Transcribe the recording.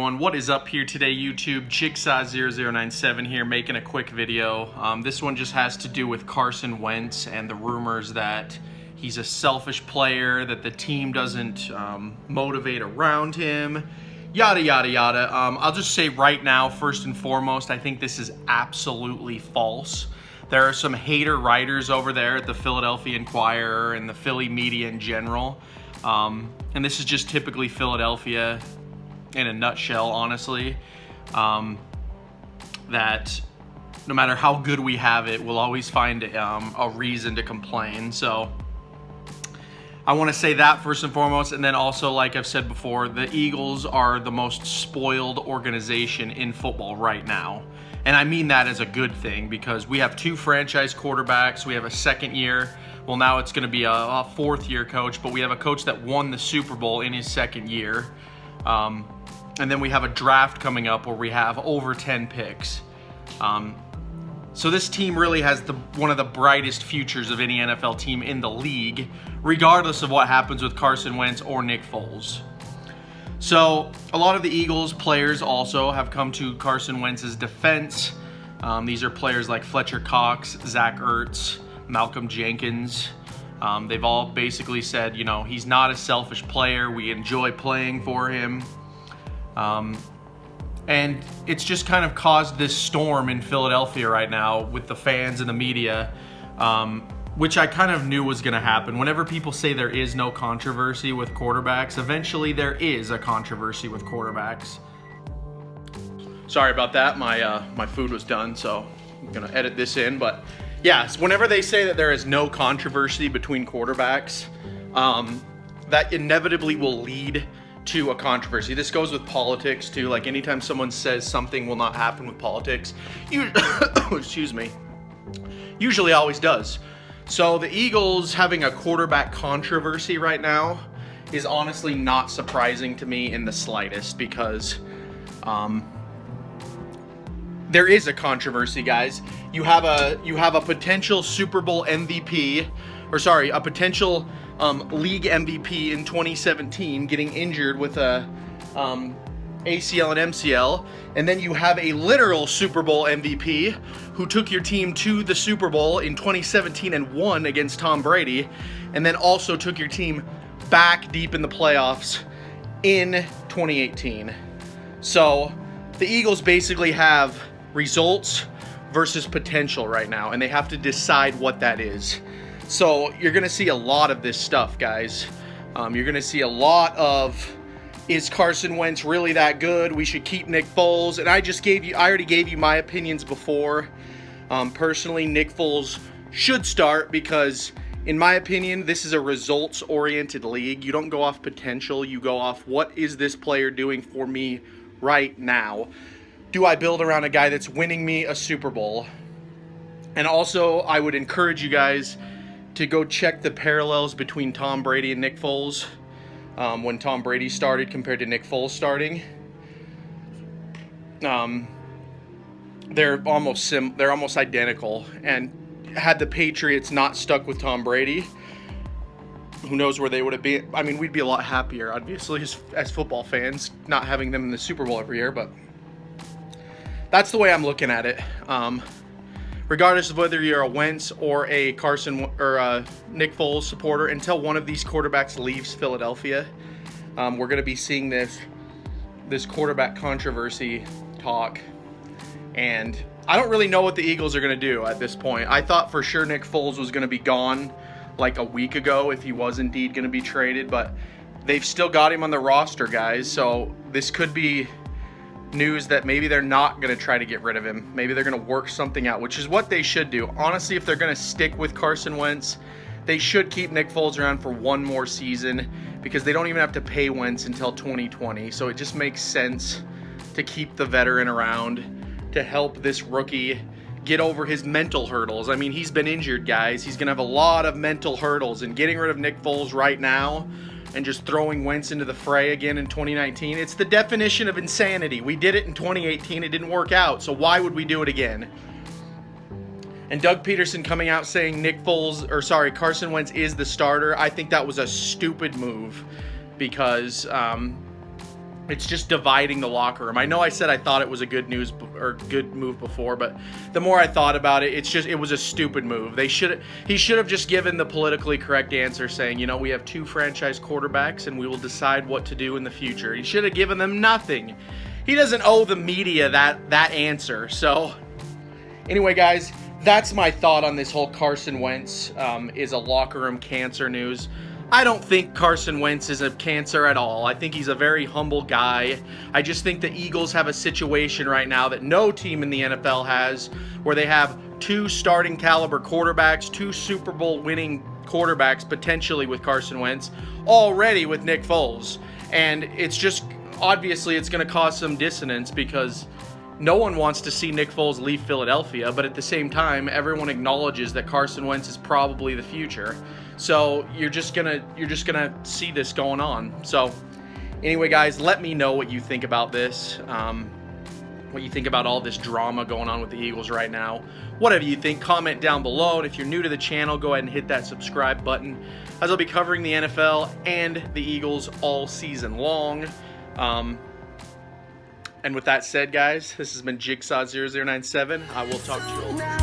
everyone, what is up here today YouTube? Jigsaw0097 here making a quick video. This one just has to do with Carson Wentz and the rumors that he's a selfish player, that the team doesn't motivate around him, yada yada yada. I'll just say right now, first and foremost, I think this is absolutely false. There are some hater writers over there at the Philadelphia Inquirer and the Philly media in general. And this is just typically Philadelphia in a nutshell, honestly, that no matter how good we have it, we'll always find a reason to complain. So I want to say that first and foremost, and then also, like I've said before, the Eagles are the most spoiled organization in football right now. And I mean that as a good thing, because we have two franchise quarterbacks, we have a second year, well now it's going to be a fourth year coach, but we have a coach that won the Super Bowl in his second year. And then we have a draft coming up where we have over 10 picks. So this team really has one of the brightest futures of any NFL team in the league, regardless of what happens with Carson Wentz or Nick Foles. So a lot of the Eagles players also have come to Carson Wentz's defense. These are players like Fletcher Cox, Zach Ertz, Malcolm Jenkins. They've all basically said, you know, he's not a selfish player. We enjoy playing for him. And it's just kind of caused this storm in Philadelphia right now with the fans and the media, which I kind of knew was going to happen. Whenever people say there is no controversy with quarterbacks, eventually there is a controversy with quarterbacks. Sorry about that. My food was done, so I'm going to edit this in. But yes, whenever they say that there is no controversy between quarterbacks, that inevitably will lead to a controversy. This goes with politics too. Like anytime someone says something will not happen with politics, excuse me, usually always does. So the Eagles having a quarterback controversy right now is honestly not surprising to me in the slightest, because there is a controversy, guys. You have a potential Super Bowl MVP, or sorry, a potential league MVP in 2017 getting injured with a ACL and MCL, and then you have a literal Super Bowl MVP who took your team to the Super Bowl in 2017 and won against Tom Brady, and then also took your team back deep in the playoffs in 2018. So the Eagles basically have results versus potential right now, and they have to decide what that is. So you're going to see a lot of this stuff, guys. You're going to see a lot of, is Carson Wentz really that good? We should keep Nick Foles. And I already gave you my opinions before. Personally, Nick Foles should start because, in my opinion, this is a results-oriented league. You don't go off potential. You go off, what is this player doing for me right now? Do I build around a guy that's winning me a Super Bowl? And also, I would encourage you guys to go check the parallels between Tom Brady and Nick Foles when Tom Brady started compared to Nick Foles starting. They're almost identical. And had the Patriots not stuck with Tom Brady, who knows where they would have been. I mean, we'd be a lot happier, obviously, as football fans, not having them in the Super Bowl every year. But that's the way I'm looking at it. Regardless of whether you're a Wentz or a Carson or a Nick Foles supporter, until one of these quarterbacks leaves Philadelphia, we're going to be seeing this quarterback controversy talk. And I don't really know what the Eagles are going to do at this point. I thought for sure Nick Foles was going to be gone like a week ago if he was indeed going to be traded, but they've still got him on the roster, guys. So this could be news that maybe they're not going to try to get rid of him. Maybe they're going to work something out, which is what they should do. Honestly, if they're going to stick with Carson Wentz, they should keep Nick Foles around for one more season, because they don't even have to pay Wentz until 2020. So it just makes sense to keep the veteran around to help this rookie get over his mental hurdles. I mean, he's been injured, guys. He's going to have a lot of mental hurdles, and getting rid of Nick Foles right now and just throwing Wentz into the fray again in 2019, it's the definition of insanity. We did it in 2018. It didn't work out, so why would we do it again? And Doug Peterson coming out saying Carson Wentz is the starter, I think that was a stupid move, because It's just dividing the locker room. I know I said I thought it was a good move before, but the more I thought about it, it was a stupid move. He should have just given the politically correct answer saying, you know, we have 2 franchise quarterbacks and we will decide what to do in the future. He should have given them nothing. He doesn't owe the media that answer. So anyway, guys, that's my thought on this whole Carson Wentz is a locker room cancer news. I don't think Carson Wentz is a cancer at all. I think he's a very humble guy. I just think the Eagles have a situation right now that no team in the NFL has, where they have 2 starting caliber quarterbacks, 2 Super Bowl winning quarterbacks potentially with Carson Wentz, already with Nick Foles. And it's just, obviously it's going to cause some dissonance because no one wants to see Nick Foles leave Philadelphia, but at the same time, everyone acknowledges that Carson Wentz is probably the future. So you're just gonna see this going on. So anyway, guys, let me know what you think about this. What you think about all this drama going on with the Eagles right now. Whatever you think, comment down below. And if you're new to the channel, go ahead and hit that subscribe button, as I'll be covering the NFL and the Eagles all season long. And with that said, guys, this has been Jigsaw0097. I will talk to you all.